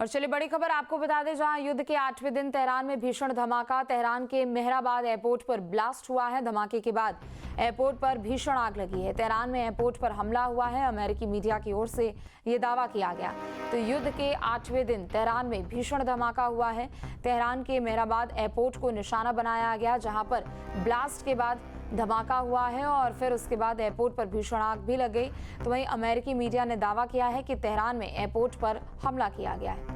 और चलिए बड़ी खबर आपको बता दें, जहां युद्ध के 8वें दिन तेहरान में भीषण धमाका। तेहरान के मेहराबाद एयरपोर्ट पर ब्लास्ट हुआ है। धमाके के बाद एयरपोर्ट पर भीषण आग लगी है। तेहरान में एयरपोर्ट पर हमला हुआ है। अमेरिकी मीडिया की ओर से ये दावा किया गया। तो युद्ध के 8वें दिन तेहरान में भीषण धमाका हुआ है। तेहरान के मेहराबाद एयरपोर्ट को निशाना बनाया गया, जहां पर ब्लास्ट के बाद धमाका हुआ है और फिर उसके बाद एयरपोर्ट पर भीषण आग भी लग गई। तो वहीं अमेरिकी मीडिया ने दावा किया है कि तेहरान में एयरपोर्ट पर हमला किया गया है।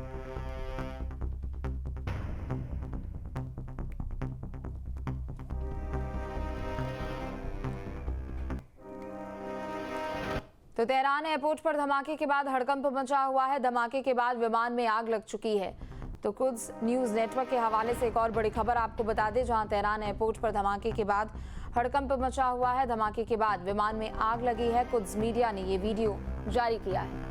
तो तेहरान एयरपोर्ट पर धमाके के बाद हड़कंप मचा हुआ है। धमाके के बाद विमान में आग लग चुकी है। तो कुछ न्यूज नेटवर्क के हवाले से एक और बड़ी खबर आपको बता दें, जहां तेहरान एयरपोर्ट पर धमाके के बाद हड़कंप मचा हुआ है। धमाके के बाद विमान में आग लगी है। कुछ मीडिया ने ये वीडियो जारी किया है।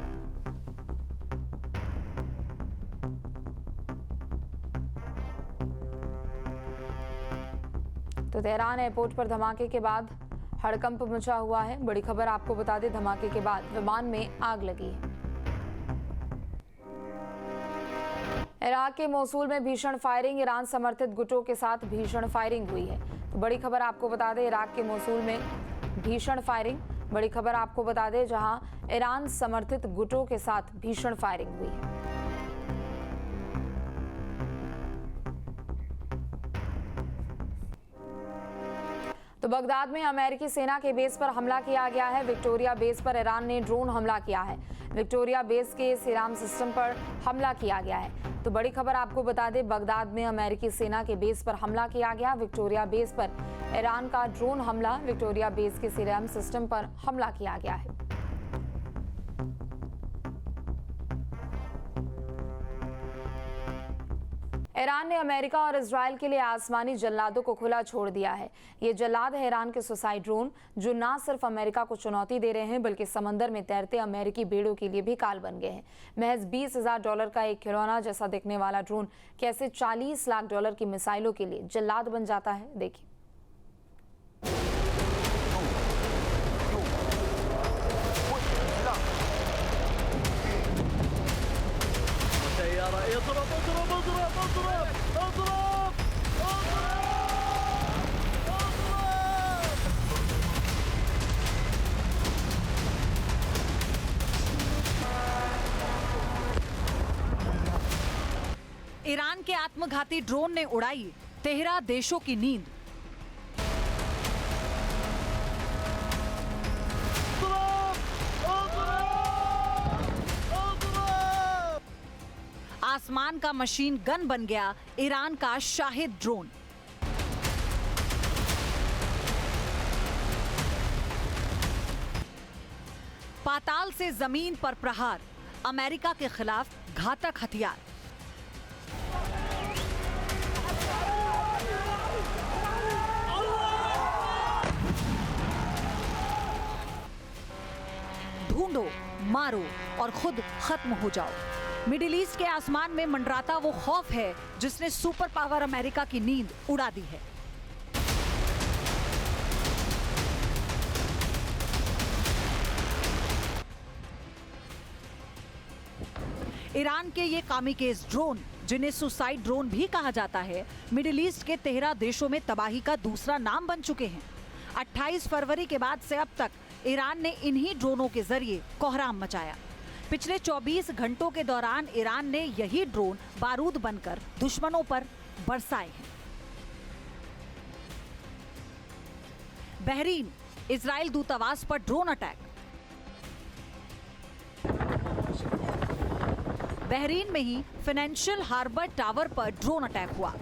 तो तेहरान एयरपोर्ट पर धमाके के बाद हड़कंप मचा हुआ है। बड़ी खबर आपको बता दें, धमाके के बाद विमान में आग लगी है। इराक के मोसूल में भीषण फायरिंग। ईरान समर्थित गुटों के साथ भीषण फायरिंग हुई है। तो बड़ी खबर आपको बता दें, इराक के मोसूल में भीषण फायरिंग। बड़ी खबर आपको बता दें, जहां ईरान समर्थित गुटों के साथ भीषण फायरिंग हुई है। तो बगदाद में अमेरिकी सेना के बेस पर हमला किया गया है। विक्टोरिया बेस पर ईरान ने ड्रोन हमला किया है। विक्टोरिया बेस के सीराम सिस्टम पर हमला किया गया है। तो बड़ी खबर आपको बता दें, बगदाद में अमेरिकी सेना के बेस पर हमला किया गया। विक्टोरिया बेस पर ईरान का ड्रोन हमला। विक्टोरिया बेस के सीराम सिस्टम पर हमला किया गया है। ईरान ने अमेरिका और इजराइल के लिए आसमानी जल्लादों को खुला छोड़ दिया है। ये जल्लाद है ईरान के सुसाइड ड्रोन, जो न सिर्फ अमेरिका को चुनौती दे रहे हैं, बल्कि समंदर में तैरते अमेरिकी बेड़ों के लिए भी काल बन गए हैं। महज $20,000 का एक खिलौना जैसा दिखने वाला ड्रोन कैसे $40 लाख की मिसाइलों के लिए जल्लाद बन जाता है, देखिए। ईरान के आत्मघाती ड्रोन ने उड़ाई 13 देशों की नींद। आसमान का मशीन गन बन गया ईरान का शाहिद ड्रोन। पाताल से जमीन पर प्रहार, अमेरिका के खिलाफ घातक हथियार। ढूंढो, मारो और खुद खत्म हो जाओ। मिडिल ईस्ट के आसमान में मंडराता वो खौफ है जिसने सुपर पावर अमेरिका की नींद उड़ा दी है। ईरान के ये कामिकेज ड्रोन, जिन्हें सुसाइड ड्रोन भी कहा जाता है, मिडिल ईस्ट के 13 देशों में तबाही का दूसरा नाम बन चुके हैं। 28 फरवरी के बाद से अब तक ईरान ने इन्हीं ड्रोनों के जरिए कोहराम मचाया। पिछले 24 घंटों के दौरान ईरान ने यही ड्रोन बारूद बनकर दुश्मनों पर बरसाए हैं। बहरीन, इजराइल दूतावास पर ड्रोन अटैक। बहरीन में ही फाइनेंशियल हार्बर टावर पर ड्रोन अटैक हुआ।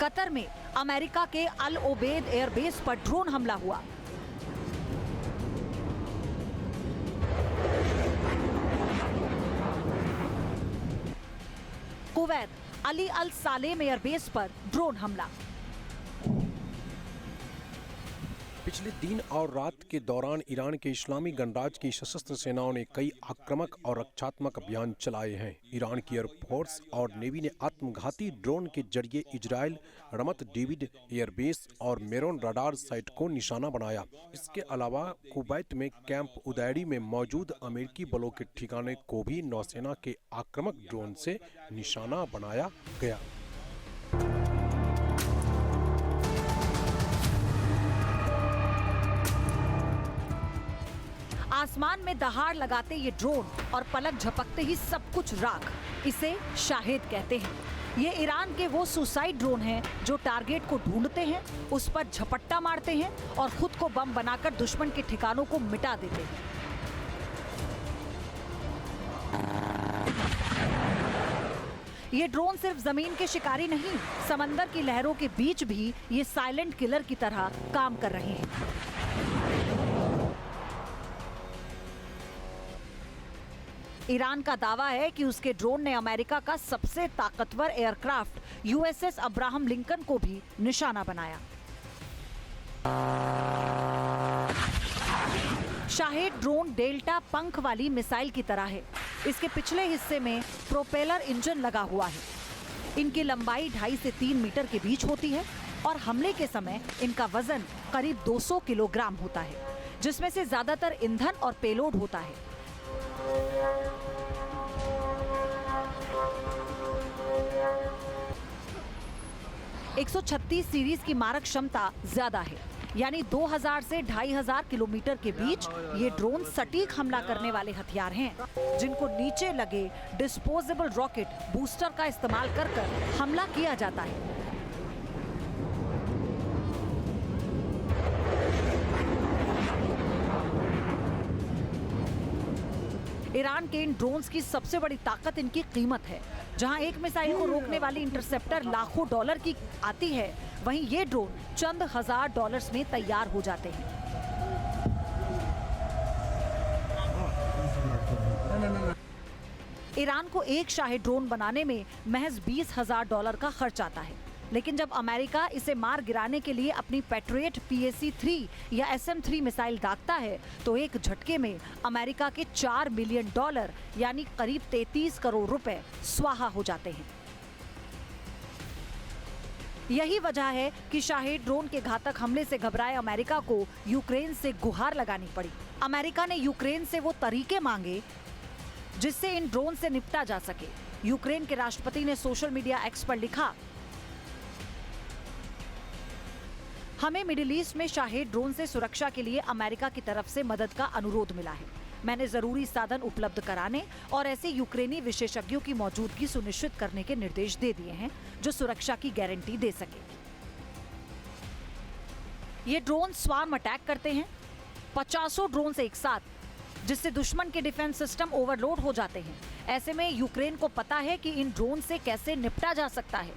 कतर में अमेरिका के अल ओबेद एयरबेस पर ड्रोन हमला हुआ। कुवैत अली अल सालेम एयरबेस पर ड्रोन हमला। पिछले दिन और रात के दौरान ईरान के इस्लामी गणराज्य की सशस्त्र सेनाओं ने कई आक्रामक और रक्षात्मक अभियान चलाए हैं। ईरान की एयरफोर्स और नेवी ने आत्मघाती ड्रोन के जरिए इजराइल, रमत डेविड एयरबेस और मेरोन रडार साइट को निशाना बनाया। इसके अलावा कुवैत में कैंप उदैरी में मौजूद अमेरिकी बलों के ठिकाने को भी नौसेना के आक्रामक ड्रोन से निशाना बनाया गया। आसमान में दहाड़ लगाते ये ड्रोन और पलक झपकते ही सब कुछ राख, इसे शाहेद कहते हैं। ये ईरान के वो सुसाइड ड्रोन हैं जो टारगेट को ढूंढते हैं, उस पर झपट्टा मारते हैं और खुद को बम बनाकर दुश्मन के ठिकानों को मिटा देते हैं। ये ड्रोन सिर्फ जमीन के शिकारी नहीं, समंदर की लहरों के बीच भी ये साइलेंट किलर की तरह काम कर रहे हैं। ईरान का दावा है कि उसके ड्रोन ने अमेरिका का सबसे ताकतवर एयरक्राफ्ट यूएसएस अब्राहम लिंकन को भी निशाना बनाया। शाहेद ड्रोन डेल्टा पंख वाली मिसाइल की तरह है। इसके पिछले हिस्से में प्रोपेलर इंजन लगा हुआ है। इनकी लंबाई 2.5 से 3 मीटर के बीच होती है और हमले के समय इनका वजन करीब 200 किलोग्राम होता है, जिसमें से ज्यादातर ईंधन और पेलोड होता है। 136 सीरीज की मारक क्षमता ज्यादा है, यानी 2000 से 2500 किलोमीटर के बीच ये ड्रोन सटीक हमला करने वाले हथियार हैं, जिनको नीचे लगे डिस्पोजेबल रॉकेट बूस्टर का इस्तेमाल कर हमला किया जाता है। ईरान के इन ड्रोन्स की सबसे बड़ी ताकत इनकी कीमत है। जहां एक मिसाइल को रोकने वाली इंटरसेप्टर लाखों डॉलर की आती है, वहीं ये ड्रोन चंद हजार डॉलर्स में तैयार हो जाते हैं। ईरान को एक शाहेद ड्रोन बनाने में महज $20,000 का खर्च आता है, लेकिन जब अमेरिका इसे मार गिराने के लिए अपनी पैट्रियट PAC-3 या SM-3 मिसाइल दागता है, तो एक झटके में अमेरिका के $4 मिलियन यानी करीब 33 करोड़ रुपए स्वाहा हो जाते हैं। यही वजह है कि शाहेद ड्रोन के घातक हमले से घबराए अमेरिका को यूक्रेन से गुहार लगानी पड़ी। अमेरिका ने यूक्रेन से वो तरीके मांगे जिससे इन ड्रोन से निपटा जा सके। यूक्रेन के राष्ट्रपति ने सोशल मीडिया एक्स पर लिखा, हमें मिडिल ईस्ट में शाहेद ड्रोन से सुरक्षा के लिए अमेरिका की तरफ से मदद का अनुरोध मिला है। मैंने जरूरी साधन उपलब्ध कराने और ऐसे यूक्रेनी विशेषज्ञों की मौजूदगी सुनिश्चित करने के निर्देश दे दिए हैं जो सुरक्षा की गारंटी दे सके। ये ड्रोन स्वार्म अटैक करते हैं, 50 ड्रोन एक साथ, जिससे दुश्मन के डिफेंस सिस्टम ओवरलोड हो जाते हैं। ऐसे में यूक्रेन को पता है कि इन ड्रोन से कैसे निपटा जा सकता है।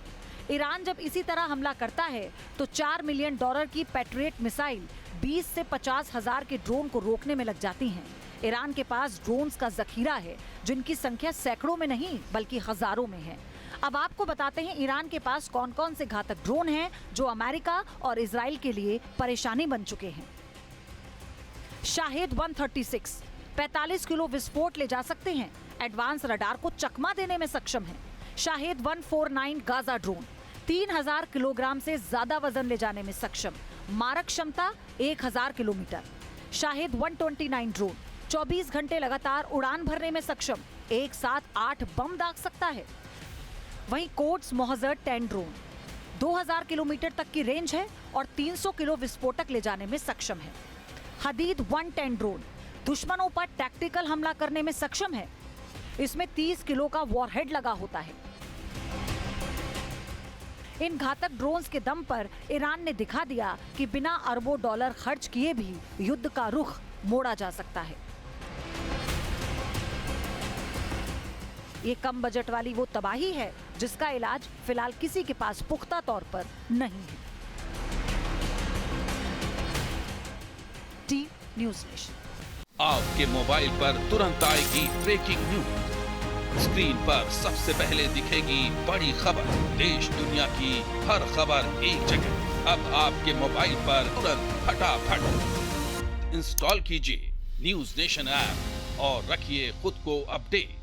ईरान जब इसी तरह हमला करता है तो $4 मिलियन की पैट्रियट मिसाइल 20 से 50 हजार के ड्रोन को रोकने में लग जाती हैं। ईरान के पास ड्रोन्स का जखीरा है जिनकी संख्या सैकड़ों में नहीं बल्कि हजारों में है। अब आपको बताते हैं ईरान के पास कौन कौन से घातक ड्रोन हैं जो अमेरिका और इजराइल के लिए परेशानी बन चुके हैं। शाहेद 136 45 किलो विस्फोट ले जा सकते हैं, एडवांस रडार को चकमा देने में सक्षम है। शाहेद 149 गाजा ड्रोन 3000 किलोग्राम से ज्यादा वजन ले जाने में सक्षम, मारक क्षमता 1000 किलोमीटर। शाहेद 129 ड्रोन 24 घंटे लगातार उड़ान भरने में सक्षम, एक साथ 8 बम दाग सकता है। वहीं कोट्स मोहजर 10 ड्रोन 2000 किलोमीटर तक की रेंज है और 300 किलो विस्फोटक ले जाने में सक्षम है। हदीद 110 ड्रोन दुश्मनों पर टैक्टिकल हमला करने में सक्षम है। इसमें 30 किलो का वॉरहेड लगा होता है। इन घातक ड्रोन्स के दम पर ईरान ने दिखा दिया कि बिना अरबों डॉलर खर्च किए भी युद्ध का रुख मोड़ा जा सकता है। ये कम बजट वाली वो तबाही है जिसका इलाज फिलहाल किसी के पास पुख्ता तौर पर नहीं है। T news nation. आपके मोबाइल पर तुरंत आएगी ब्रेकिंग न्यूज। स्क्रीन पर सबसे पहले दिखेगी बड़ी खबर। देश दुनिया की हर खबर एक जगह। अब आपके मोबाइल पर तुरंत फटाफट इंस्टॉल कीजिए न्यूज नेशन ऐप और रखिए खुद को अपडेट।